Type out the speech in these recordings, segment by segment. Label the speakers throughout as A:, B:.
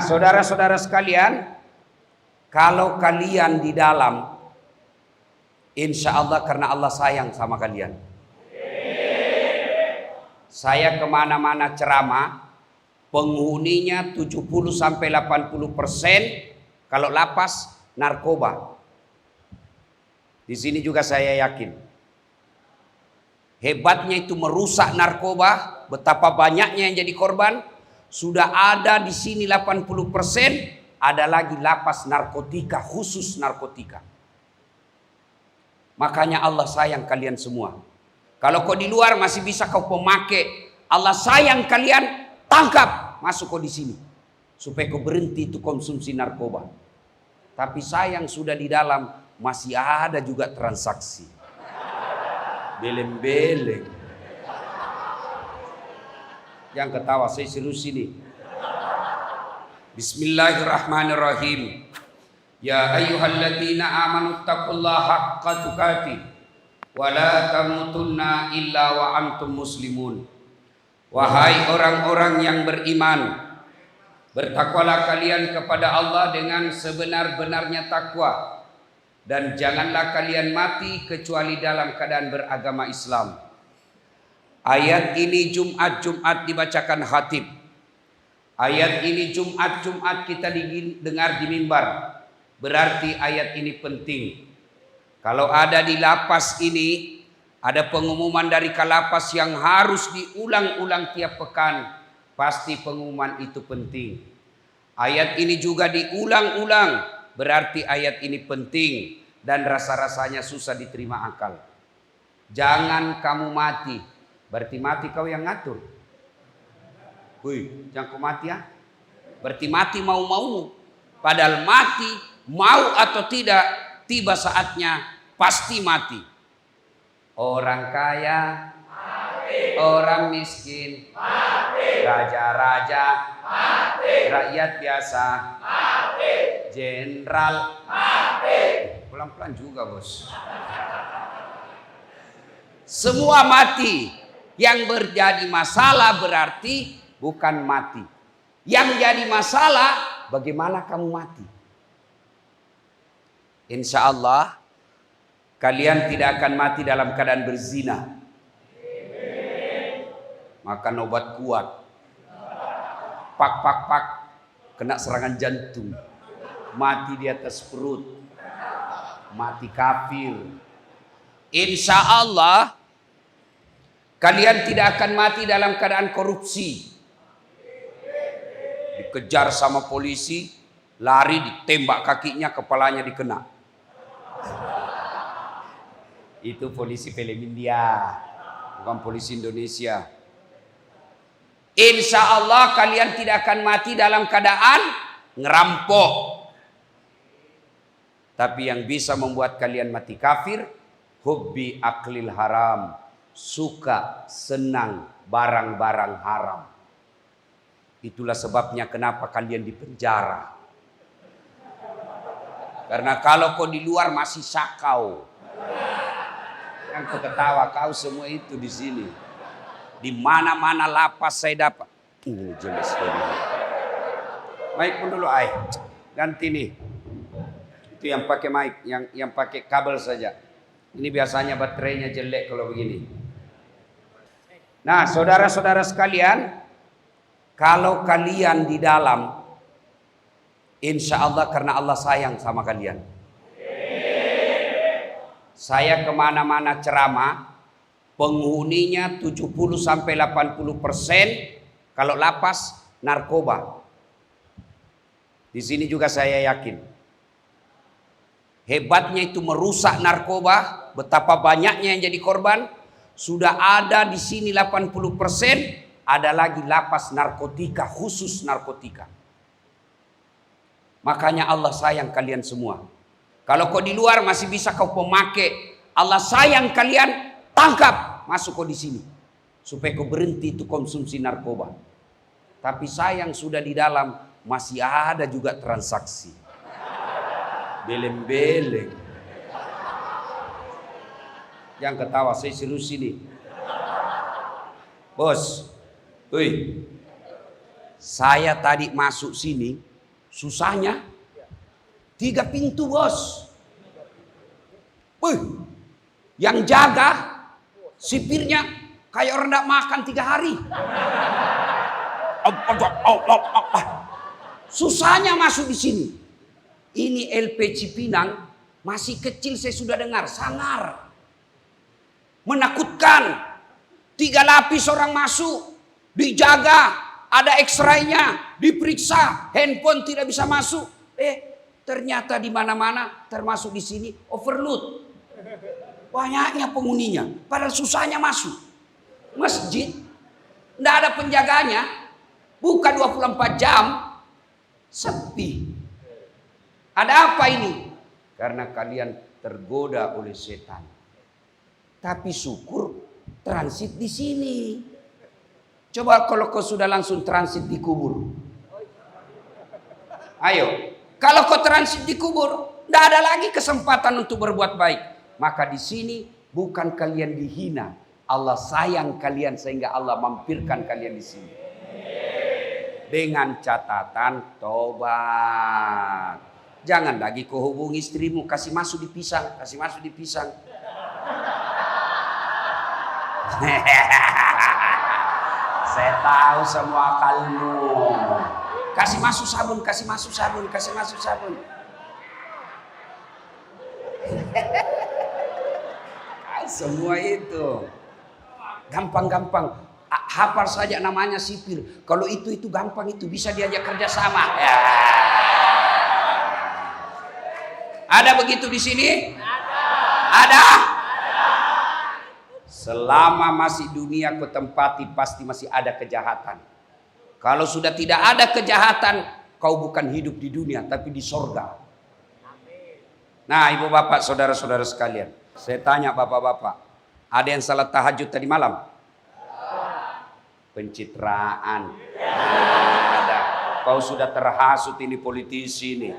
A: saudara-saudara sekalian, kalau kalian di dalam, insya Allah karena Allah sayang sama kalian. Saya kemana-mana ceramah, penghuninya 70-80% kalau lapas narkoba. Di sini juga saya yakin. Hebatnya itu merusak narkoba, betapa banyaknya yang jadi korban. Sudah ada di sini 80%, ada lagi lapas narkotika, khusus narkotika. Makanya Allah sayang kalian semua. Kalau kau di luar masih bisa kau pemakai, Allah sayang kalian, tangkap, masuk kau di sini. Supaya kau berhenti itu konsumsi narkoba. Tapi sayang sudah di dalam, masih ada juga transaksi. Beleng-beleng. Yang ketawa, saya serius ini. Bismillahirrahmanirrahim. Ya ayyuhalladzina amanu taqullaha haqqa tuqatih wa la tamutunna illa wa antum muslimun. Wahai orang-orang yang beriman, bertakwalah kalian kepada Allah dengan sebenar-benarnya takwa, dan janganlah kalian mati kecuali dalam keadaan beragama Islam. Ayat ini Jumat dibacakan khatib. Ayat ini Jumat kita dengar di mimbar. Berarti ayat ini penting. Kalau ada di lapas ini, ada pengumuman dari kalapas yang harus diulang-ulang tiap pekan, pasti pengumuman itu penting. Ayat ini juga diulang-ulang, berarti ayat ini penting dan rasa-rasanya susah diterima akal. Jangan kamu mati, berarti mati kau yang ngatur. Wih, jangan kau mati ya. Berarti mati mau-mau. Padahal mati, mau atau tidak, tiba saatnya pasti mati. Orang kaya, mati. Orang miskin, mati. Raja-raja, mati. Rakyat biasa, mati. Jenderal, mati. Pelan-pelan juga bos. Semua mati. Yang berjadi masalah berarti bukan mati. Yang jadi masalah bagaimana kamu mati. Insya Allah kalian tidak akan mati dalam keadaan berzina. Makan obat kuat. Pak. Kena serangan jantung. Mati di atas perut. Mati kafir. Insya Allah kalian tidak akan mati dalam keadaan korupsi. Dikejar sama polisi, lari ditembak kakinya, kepalanya dikena. Itu polisi film India, bukan polisi Indonesia. Insya Allah kalian tidak akan mati dalam keadaan ngerampok. Tapi yang bisa membuat kalian mati kafir, hubbi aklil haram. Suka, senang barang-barang haram. Itulah sebabnya kenapa kalian di penjara. Karena kalau kau di luar masih sakau. Yang kau ketawa, kau semua itu di sini. Di mana-mana lapas saya dapat. Jelas sekali. Mic pun dulu, ganti nih. Itu yang pakai mic, yang pakai kabel saja. Ini biasanya baterainya jelek kalau begini. Nah, saudara-saudara sekalian, kalau kalian di dalam, insya Allah karena Allah sayang sama kalian. Saya kemana-mana ceramah, penghuninya 70-80% kalau lapas narkoba. Di sini juga saya yakin. Hebatnya itu merusak narkoba, betapa banyaknya yang jadi korban. Sudah ada di sini 80%, ada lagi lapas narkotika, khusus narkotika. Makanya Allah sayang kalian semua. Kalau kau di luar masih bisa kau pemakai, Allah sayang kalian, tangkap, masuk kau di sini. Supaya kau berhenti itu konsumsi narkoba. Tapi sayang sudah di dalam, masih ada juga transaksi. Beleng-beleng. Yang ketawa, saya serius ini. Bos, saya tadi masuk sini, Susahnya 3 pintu, bos. Yang jaga sipirnya kayak orang tidak makan 3 hari. Susahnya masuk di sini. Ini LP Cipinang masih kecil, saya sudah dengar, sangar, menakutkan. 3 lapis orang masuk, dijaga, ada X-ray-nya, diperiksa, handphone tidak bisa masuk. Ternyata di mana-mana, termasuk di sini, overload. Banyaknya penghuninya, padahal susahnya masuk. Masjid, tidak ada penjaganya, buka 24 jam, sepi. Ada apa ini? Karena kalian tergoda oleh setan. Tapi syukur transit di sini. Coba kalau kau sudah langsung transit di kubur. Ayo, kalau kau transit di kubur, tidak ada lagi kesempatan untuk berbuat baik. Maka di sini bukan kalian dihina, Allah sayang kalian sehingga Allah mampirkan kalian di sini. Dengan catatan tobat. Jangan lagi kau hubungi istrimu, kasih masuk di pisang, kasih masuk di pisang. Saya tahu semua akalmu. Kasih masuk sabun, kasih masuk sabun, kasih masuk sabun. Semua itu gampang-gampang. Hafal saja namanya sipir. Kalau itu gampang, itu bisa diajak kerja sama. Ya. Ada begitu di sini? Ada. Selama masih dunia kau tempati pasti masih ada kejahatan. Kalau sudah tidak ada kejahatan, kau bukan hidup di dunia tapi di sorga. Nah, ibu bapak, saudara-saudara sekalian, saya tanya bapak-bapak, ada yang salat tahajud tadi malam? Pencitraan. Ada. Kau sudah terhasut ini politisi ini.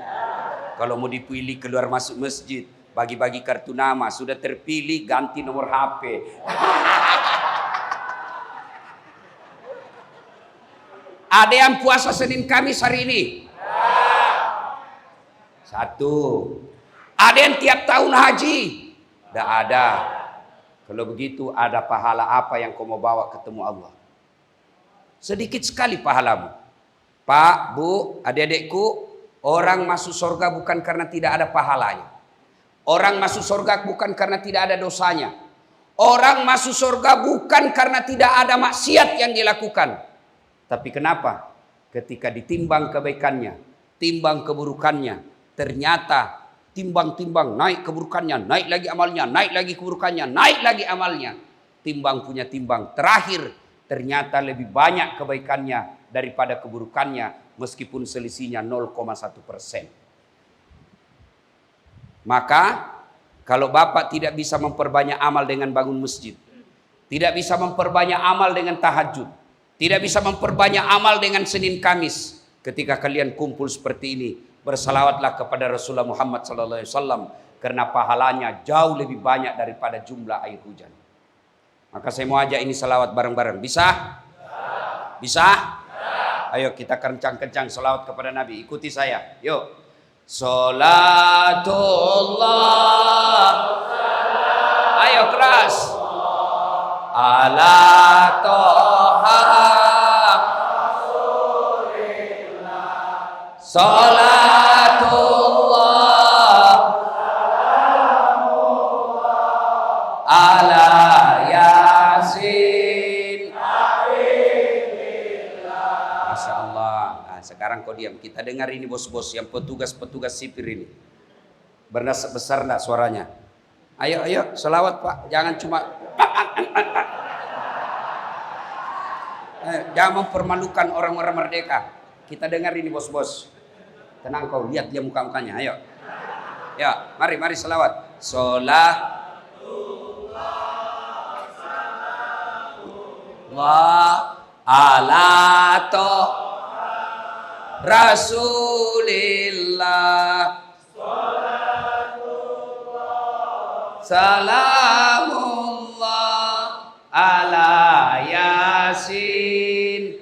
A: Kalau mau dipilih keluar masuk masjid, bagi-bagi kartu nama, sudah terpilih ganti nomor HP. Ada yang puasa Senin Kamis hari ini? 1. Ada yang tiap tahun haji? Tidak ada. Kalau begitu ada pahala apa yang kau mau bawa ketemu Allah? Sedikit sekali pahalamu. Pak, Bu, adik-adikku, orang masuk surga bukan karena tidak ada pahalanya. Orang masuk surga bukan karena tidak ada dosanya. Orang masuk surga bukan karena tidak ada maksiat yang dilakukan. Tapi kenapa? Ketika ditimbang kebaikannya, timbang keburukannya, ternyata timbang-timbang, naik keburukannya, naik lagi amalnya, naik lagi keburukannya, naik lagi amalnya. Timbang punya timbang. Terakhir, ternyata lebih banyak kebaikannya daripada keburukannya, meskipun selisihnya 0,1%. Maka, kalau Bapak tidak bisa memperbanyak amal dengan bangun masjid, tidak bisa memperbanyak amal dengan tahajud, tidak bisa memperbanyak amal dengan Senin Kamis, ketika kalian kumpul seperti ini, bersalawatlah kepada Rasulullah Muhammad SAW, karena pahalanya jauh lebih banyak daripada jumlah air hujan. Maka saya mau ajak ini salawat bareng-bareng. Bisa? Bisa? Ayo kita kencang-kencang salawat kepada Nabi. Ikuti saya. Yuk. Salatullah. Ayo keras. Ala toha. Salatullah. Ala Yasin. Masya Allah. Nah, sekarang kau diam. Kita dengar ini bos-bos yang petugas-petugas sipir ini. Bernas besar enggak suaranya? Ayo, ayo, selawat Pak. Jangan cuma jangan mempermalukan orang-orang merdeka. Kita dengar ini bos-bos. Tenang kau, lihat dia muka-mukanya. Ayo. Ya, mari selawat. Wa ala to Rasulillah salamullah ala Yasin.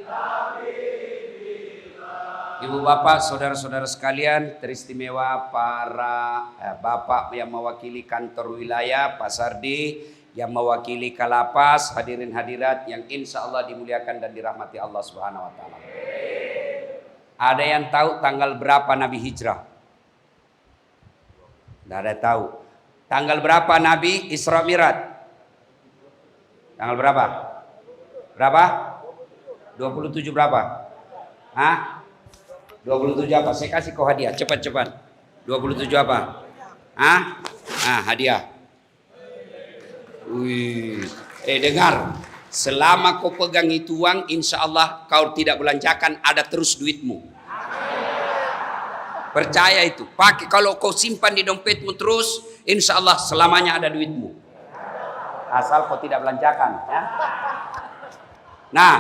A: Ibu bapak, saudara-saudara sekalian, teristimewa para bapak yang mewakili kantor wilayah, Pak Sardi, yang mewakili Kalapas, hadirin hadirat yang insya Allah dimuliakan dan dirahmati Allah Subhanahu Wa Taala. Ada yang tahu tanggal berapa Nabi hijrah? Tidak ada tahu. Tanggal berapa Nabi Isra Mi'raj? Tanggal berapa? Berapa? 27 berapa? Hah? 27 apa? Saya kasih kau hadiah. Cepat-cepat. 27 apa? Hah? Hadiah. Wih. Dengar. Selama kau pegang itu uang, insya Allah kau tidak belanjakan, ada terus duitmu. Percaya itu. Pakai, kalau kau simpan di dompetmu terus, insya Allah selamanya ada duitmu. Asal kau tidak belanjakan. Ya. Nah,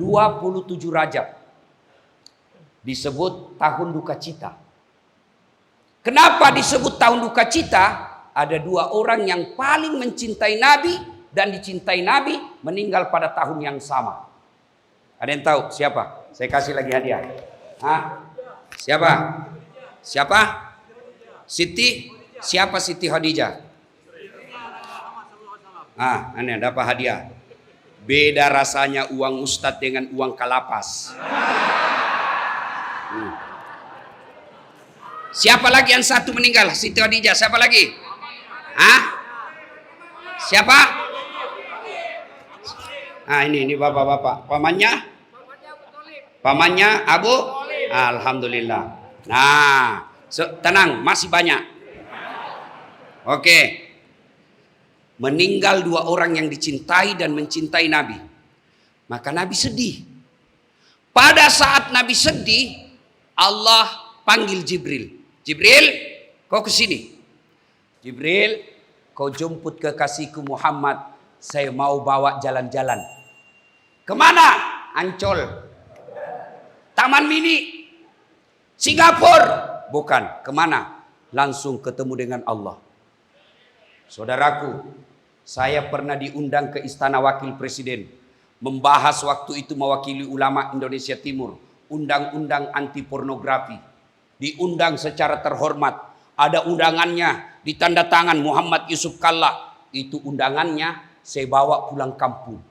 A: 27 Rajab disebut tahun duka cita. Kenapa disebut tahun duka cita? Ada dua orang yang paling mencintai Nabi dan dicintai Nabi meninggal pada tahun yang sama. Ada yang tahu siapa? Saya kasih lagi hadiah. Hah? Siapa? Siapa? Siti? Siapa Siti Khadijah? Ini dapat hadiah. Beda rasanya uang ustadz dengan uang Kalapas. Siapa lagi yang satu meninggal? Siti Khadijah. Siapa lagi? Siapa? Ini bapak-bapak. Pamannya Abu? Alhamdulillah. Nah, tenang, masih banyak. Oke. Meninggal dua orang yang dicintai dan mencintai Nabi. Maka Nabi sedih. Pada saat Nabi sedih, Allah panggil Jibril. Jibril, kau ke sini. Jibril, kau jemput kekasihku Muhammad. Saya mau bawa jalan-jalan. Kemana? Ancol. Taman Mini. Singapura. Bukan. Kemana? Langsung ketemu dengan Allah. Saudaraku, saya pernah diundang ke Istana Wakil Presiden. Membahas waktu itu mewakili ulama Indonesia Timur. Undang-undang anti pornografi. Diundang secara terhormat. Ada undangannya, ditanda tangan Muhammad Yusuf Kalla. Itu undangannya, saya bawa pulang kampung.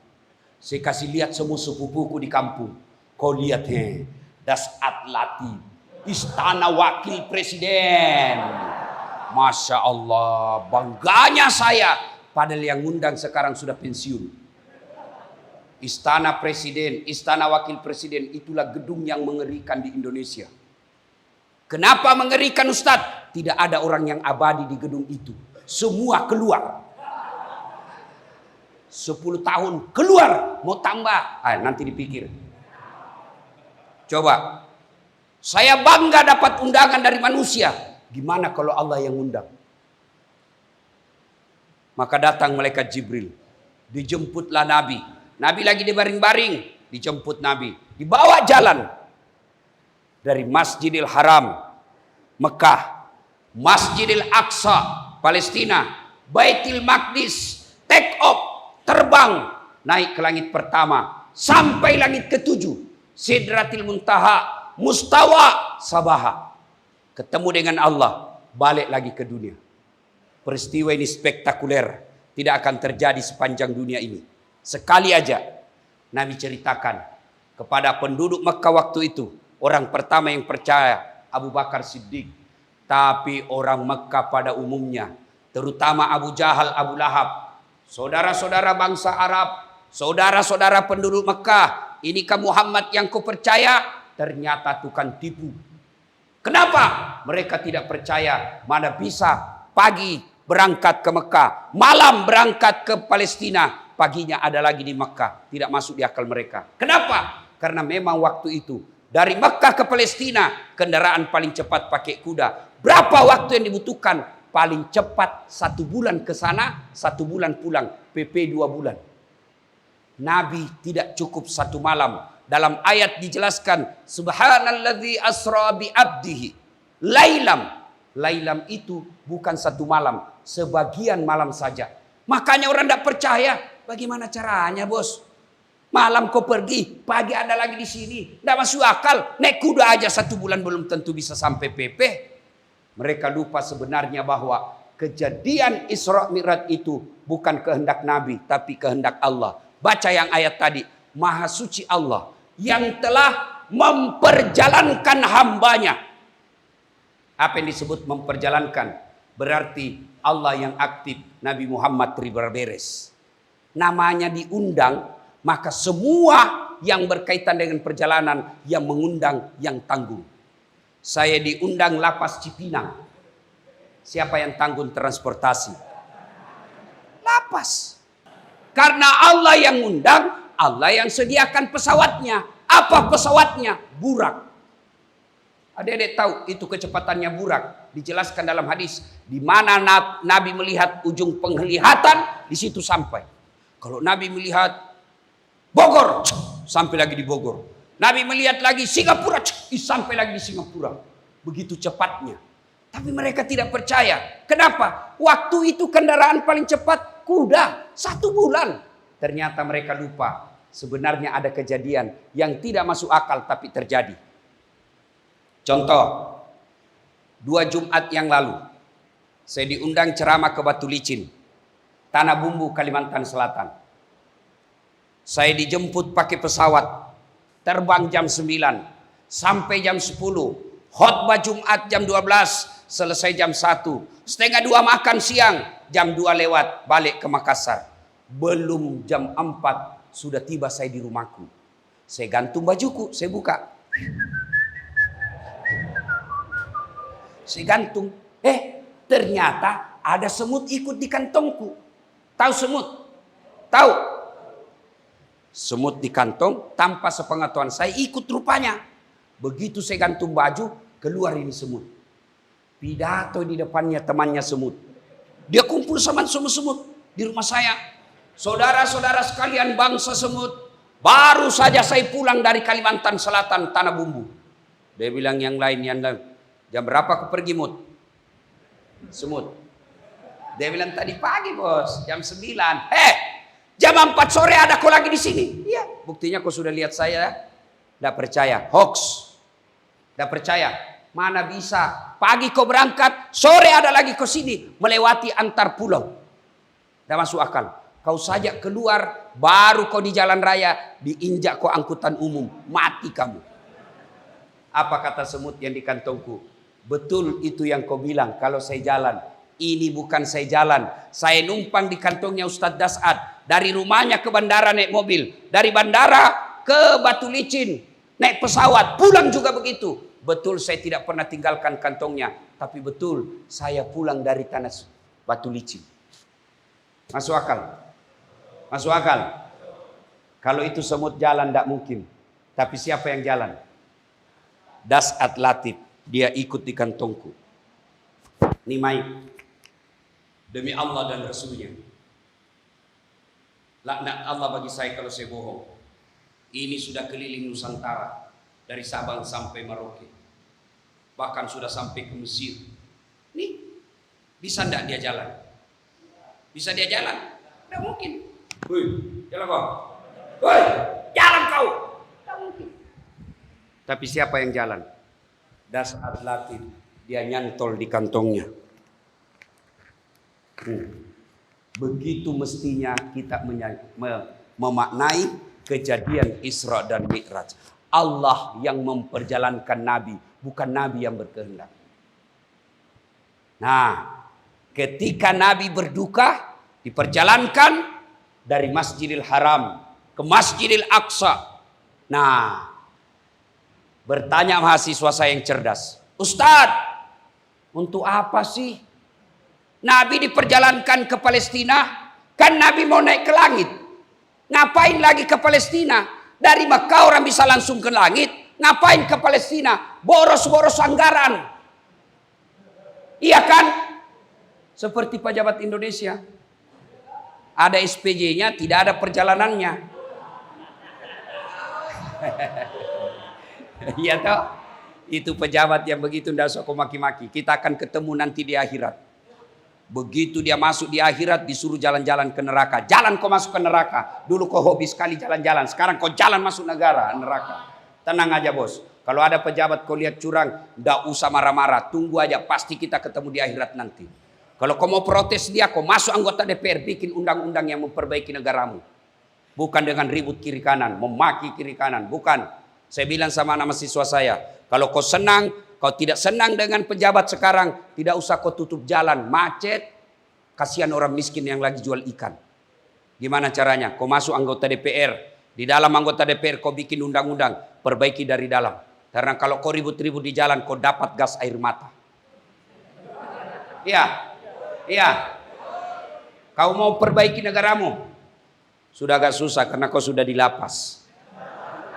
A: Saya kasih lihat semua sepupuku di kampung. Kau lihat, Dasat Latif, Istana Wakil Presiden. Masya Allah, bangganya saya. Padahal yang undang sekarang sudah pensiun. Istana Presiden, Istana Wakil Presiden, itulah gedung yang mengerikan di Indonesia. Kenapa mengerikan Ustadz? Tidak ada orang yang abadi di gedung itu. Semua keluar. 10 tahun keluar. Mau tambah? Nanti dipikir. Coba. Saya bangga dapat undangan dari manusia. Gimana kalau Allah yang undang? Maka datang malaikat Jibril. Dijemputlah Nabi. Nabi lagi dibaring-baring. Dijemput Nabi. Dibawa jalan. Dari Masjidil Haram, Mekah, Masjidil Aqsa, Palestina, Baitul Maqdis, take off, terbang, naik ke langit pertama, sampai langit ketujuh, Sidratil Muntaha, Mustawa Sabaha. Ketemu dengan Allah, balik lagi ke dunia. Peristiwa ini spektakuler, tidak akan terjadi sepanjang dunia ini. Sekali aja Nabi ceritakan kepada penduduk Mekah waktu itu. Orang pertama yang percaya Abu Bakar Siddiq. Tapi orang Mekah pada umumnya, terutama Abu Jahal, Abu Lahab, saudara-saudara bangsa Arab, saudara-saudara penduduk Mekah, inikah Muhammad yang kau percaya? Ternyata tukang tipu. Kenapa? Mereka tidak percaya. Mana bisa pagi berangkat ke Mekah, malam berangkat ke Palestina, paginya ada lagi di Mekah. Tidak masuk di akal mereka. Kenapa? Karena memang waktu itu dari Mekah ke Palestina, kendaraan paling cepat pakai kuda. Berapa waktu yang dibutuhkan? Paling cepat 1 bulan ke sana, 1 bulan pulang. PP 2 bulan. Nabi tidak cukup 1 malam. Dalam ayat dijelaskan, Subhanalladzi asra bi abdihi lailam. Lailam itu bukan 1 malam, sebagian malam saja. Makanya orang tidak percaya. Bagaimana caranya, bos? Malam kau pergi, pagi ada lagi di sini. Tidak masuk akal. Naik kuda aja 1 bulan belum tentu bisa sampai PP. Mereka lupa sebenarnya bahwa kejadian Isra Mi'raj itu bukan kehendak Nabi, tapi kehendak Allah. Baca yang ayat tadi. Maha suci Allah yang telah memperjalankan hambanya. Apa yang disebut memperjalankan? Berarti Allah yang aktif, Nabi Muhammad beres. Namanya diundang, maka semua yang berkaitan dengan perjalanan yang mengundang, yang tanggung. Saya diundang lapas Cipinang. Siapa yang tanggung transportasi? Lapas. Karena Allah yang undang, Allah yang sediakan pesawatnya. Apa pesawatnya? Burak. Adik-adik tahu itu kecepatannya burak. Dijelaskan dalam hadis. Di mana Nabi melihat ujung penglihatan, di situ sampai. Kalau Nabi melihat Bogor, sampai lagi di Bogor. Nabi melihat lagi Singapura, sampai lagi di Singapura. Begitu cepatnya. Tapi mereka tidak percaya. Kenapa? Waktu itu kendaraan paling cepat kuda. 1 bulan. Ternyata mereka lupa. Sebenarnya ada kejadian yang tidak masuk akal tapi terjadi. Contoh. 2 Jumat yang lalu. Saya diundang ceramah ke Batu Licin. Tanah Bumbu, Kalimantan Selatan. Saya dijemput pakai pesawat. Terbang jam 9. Sampai jam 10. Khotbah Jumat jam 12. Selesai jam 1. Setengah 2 makan siang. Jam 2 lewat. Balik ke Makassar. Belum jam 4. Sudah tiba saya di rumahku. Saya gantung bajuku. Saya buka. Saya gantung. Ternyata ada semut ikut di kantongku. Tahu semut? Tahu? Semut di kantong, tanpa sepengetahuan saya ikut rupanya. Begitu saya gantung baju, keluar ini semut. Pidato di depannya temannya semut. Dia kumpul sama semut di rumah saya. Saudara-saudara sekalian bangsa semut, baru saja saya pulang dari Kalimantan Selatan, Tanah Bumbu. Dia bilang yang lain. Jam berapa aku pergi, Mut? Semut. Dia bilang tadi pagi, bos, jam 9. Jam 4 sore ada kau lagi di sini. Iya, buktinya kau sudah lihat saya. Tidak percaya, hoax. Tidak percaya. Mana bisa? Pagi kau berangkat, sore ada lagi kau sini, melewati antar pulau. Tidak masuk akal. Kau saja keluar, baru kau di jalan raya, diinjak kau angkutan umum, mati kamu. Apa kata semut yang di kantongku? Betul itu yang kau bilang kalau saya jalan. Ini bukan saya jalan. Saya numpang di kantongnya Ustadz Das'ad. Dari rumahnya ke bandara naik mobil. Dari bandara ke Batu Licin naik pesawat. Pulang juga begitu. Betul saya tidak pernah tinggalkan kantongnya. Tapi betul saya pulang dari tanah Batu Licin. Masuk akal? Masuk akal? Kalau itu semut jalan tidak mungkin. Tapi siapa yang jalan? Das'ad Latif. Dia ikut di kantongku. Ini Mike. Demi Allah dan Rasulnya. Laknat Allah bagi saya kalau saya bohong. Ini sudah keliling Nusantara. Dari Sabang sampai Merauke. Bahkan sudah sampai ke Mesir. Nih. Bisa enggak dia jalan? Bisa dia jalan? Tidak mungkin. Woi, jalan kau. Woi, jalan kau. Tidak mungkin. Tapi siapa yang jalan? Das'ad Latif. Dia nyantol di kantongnya. Begitu mestinya kita memaknai kejadian Isra dan Mi'raj. Allah yang memperjalankan Nabi, bukan Nabi yang berkehendak. Nah, ketika Nabi berduka, diperjalankan dari Masjidil Haram ke Masjidil Aqsa. Nah, bertanya mahasiswa saya yang cerdas, Ustadz, untuk apa sih Nabi diperjalankan ke Palestina? Kan Nabi mau naik ke langit. Ngapain lagi ke Palestina? Dari Mekah orang bisa langsung ke langit. Ngapain ke Palestina? Boros-boros anggaran. Iya kan? Seperti pejabat Indonesia. Ada SPJ-nya, tidak ada perjalanannya. Iya toh? Itu pejabat yang begitu, tidak usah kau maki-maki. Kita akan ketemu nanti di akhirat. Begitu dia masuk di akhirat disuruh jalan-jalan ke neraka. Jalan kau masuk ke neraka. Dulu kau hobi sekali jalan-jalan. Sekarang kau jalan masuk neraka. Tenang aja bos. Kalau ada pejabat kau lihat curang, ndak usah marah-marah. Tunggu aja, pasti kita ketemu di akhirat nanti. Kalau kau mau protes dia, kau masuk anggota DPR, bikin undang-undang yang memperbaiki negaramu. Bukan dengan ribut kiri kanan, memaki kiri kanan. Bukan. Saya bilang sama anak mahasiswa saya, kalau kau senang, kau tidak senang dengan pejabat sekarang, tidak usah kau tutup jalan, macet. Kasihan orang miskin yang lagi jual ikan. Gimana caranya? Kau masuk anggota DPR. Di dalam anggota DPR kau bikin undang-undang, perbaiki dari dalam. Karena kalau kau ribut-ribut di jalan, kau dapat gas air mata. Iya. Iya. Kau mau perbaiki negaramu? Sudah agak susah karena kau sudah di lapas.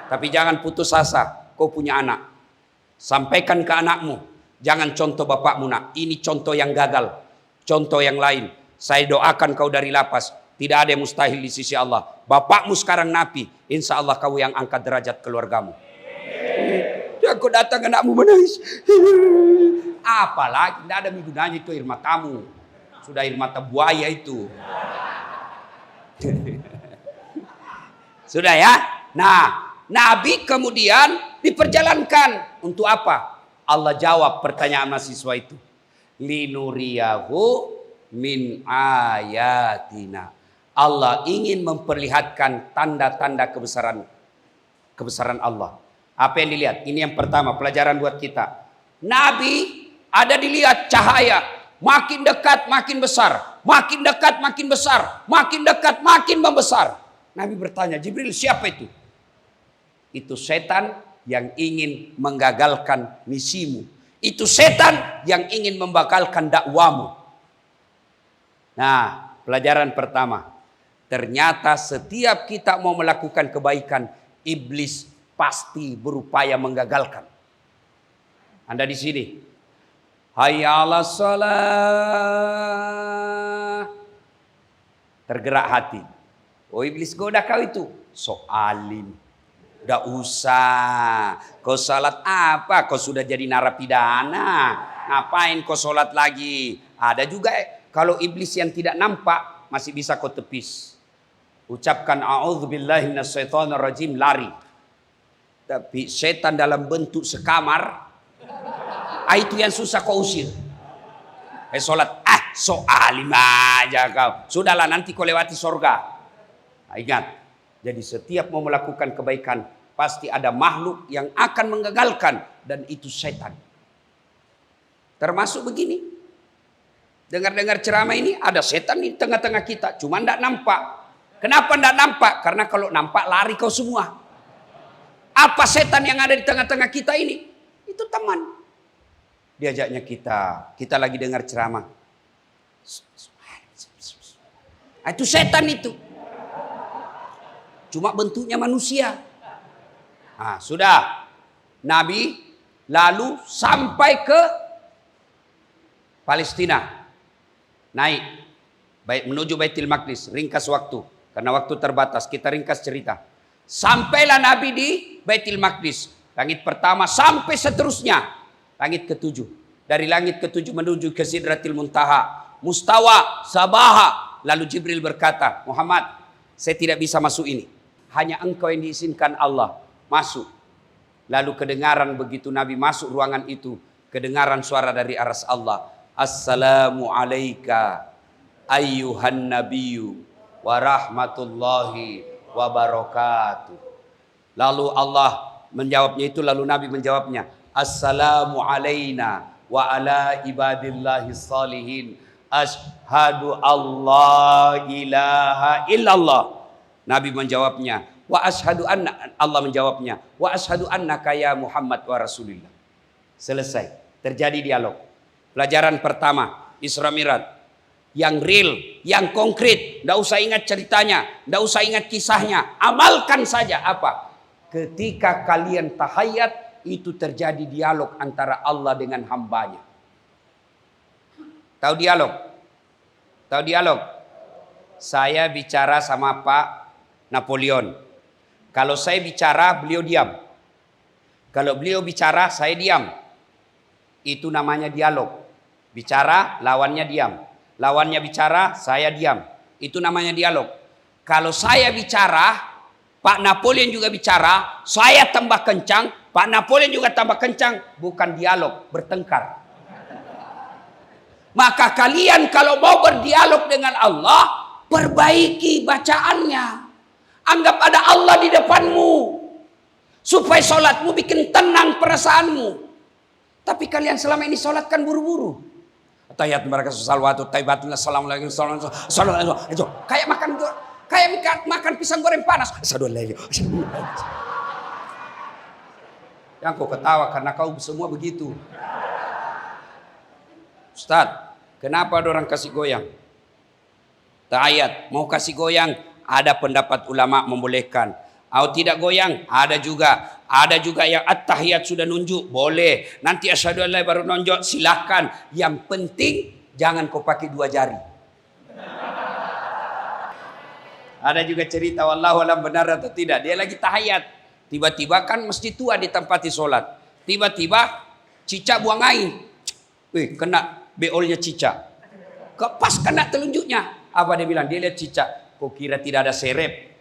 A: Tapi jangan putus asa. Kau punya anak. Sampaikan ke anakmu. Jangan contoh bapakmu nak. Ini contoh yang gagal. Contoh yang lain. Saya doakan kau dari lapas. Tidak ada yang mustahil di sisi Allah. Bapakmu sekarang napi. Insya Allah kau yang angkat derajat keluargamu. Aku datang anakmu menangis. Apalagi tidak ada gunanya itu air matamu. Sudah air mata buaya itu. Sudah ya. Nah, Nabi kemudian diperjalankan. Untuk apa? Allah jawab pertanyaan mahasiswa itu. Linuriyahu min ayatina. Allah ingin memperlihatkan tanda-tanda kebesaran Allah. Apa yang dilihat? Ini yang pertama, pelajaran buat kita. Nabi ada dilihat cahaya. Makin dekat makin besar. Makin dekat makin besar. Makin dekat makin membesar. Nabi bertanya, Jibril siapa itu? Itu setan yang ingin menggagalkan misimu. Itu setan yang ingin membatalkan dakwamu. Nah, pelajaran pertama. Ternyata setiap kita mau melakukan kebaikan, iblis pasti berupaya menggagalkan. Anda di sini. Hayya 'alas shalah. Tergerak hati. Oh iblis goda kau itu. So alim. Udah usah. Kau salat apa? Kau sudah jadi narapidana. Ngapain kau salat lagi? Ada juga kalau iblis yang tidak nampak masih bisa kau tepis. Ucapkan a'udzubillahi minasyaitonirrajim, lari. Tapi setan dalam bentuk sekamar, itu yang susah kau usir. Sholat, so alim aja kau. Sudahlah nanti kau lewati sorga. Nah, ingat, jadi setiap mau melakukan kebaikan, pasti ada makhluk yang akan menggagalkan. Dan itu setan. Termasuk begini. Dengar-dengar ceramah ini, ada setan di tengah-tengah kita. Cuma tidak nampak. Kenapa tidak nampak? Karena kalau nampak lari kau semua. Apa setan yang ada di tengah-tengah kita ini? Itu teman. Diajaknya kita lagi dengar ceramah. Itu setan itu. Cuma bentuknya manusia. Nah, sudah. Nabi lalu sampai ke Palestina. Naik. Baik menuju Baitul Maqdis. Ringkas waktu. Karena waktu terbatas. Kita ringkas cerita. Sampailah Nabi di Baitul Maqdis. Langit pertama sampai seterusnya. Langit ketujuh. Dari langit ketujuh menuju ke Sidratil Muntaha. Mustawa, Sabaha. Lalu Jibril berkata, Muhammad, saya tidak bisa masuk ini. Hanya engkau yang diizinkan Allah masuk. Lalu kedengaran begitu Nabi masuk ruangan itu. Kedengaran suara dari aras Allah. Assalamu alayka ayyuhan nabiyyu wa rahmatullahi wa barakatuh. Lalu Allah menjawabnya itu, lalu Nabi menjawabnya, Assalamu alayna wa ala ibadillahi salihin. Ashhadu Allah ilaha illallah. Nabi menjawabnya, wa ashhadu anna, Allah menjawabnya, wa ashhadu annaka ya Muhammad wa Rasulillah. Selesai. Terjadi dialog. Pelajaran pertama, Isra Mi'raj. Yang real, yang konkret. Tidak usah ingat ceritanya, tidak usah ingat kisahnya. Amalkan saja apa? Ketika kalian tahayat, itu terjadi dialog antara Allah dengan hambanya. Tahu dialog? Tahu dialog? Saya bicara sama Pak Napoleon. Kalau saya bicara, beliau diam. Kalau beliau bicara, saya diam. Itu namanya dialog. Bicara, lawannya diam. lawannya bicara, saya diam. Itu namanya dialog. Kalau saya bicara, Pak Napoleon juga bicara, saya tambah kencang, Pak Napoleon juga tambah kencang, bukan dialog, bertengkar. Maka kalian kalau mau berdialog dengan Allah, perbaiki bacaannya. Anggap ada Allah di depanmu, supaya sholatmu bikin tenang perasaanmu. Tapi kalian selama ini sholat kan buru-buru. Tahiyat mereka salawatu taibatun assalamualaikum itu kayak makan pisang goreng panas. Yang kau ketawa karena kau semua begitu. Ustaz, kenapa ada orang kasih goyang? Tahiyat mau kasih goyang, ada pendapat ulama membolehkan. Atau tidak goyang, ada juga. Ada juga yang at-tahiyat sudah nunjuk, boleh. Nanti asyhadu an la ilaha baru nunjuk, silakan. Yang penting jangan kau pakai 2 jari. Ada juga cerita wallahu alam benar atau tidak. Dia lagi tahiyat, tiba-tiba kan mesti tua ditempati sholat. Tiba-tiba cicak buang air. Kena beolnya cicak. Pas kena telunjuknya. Apa dia bilang? Dia lihat cicak. Kok kira tidak ada serep?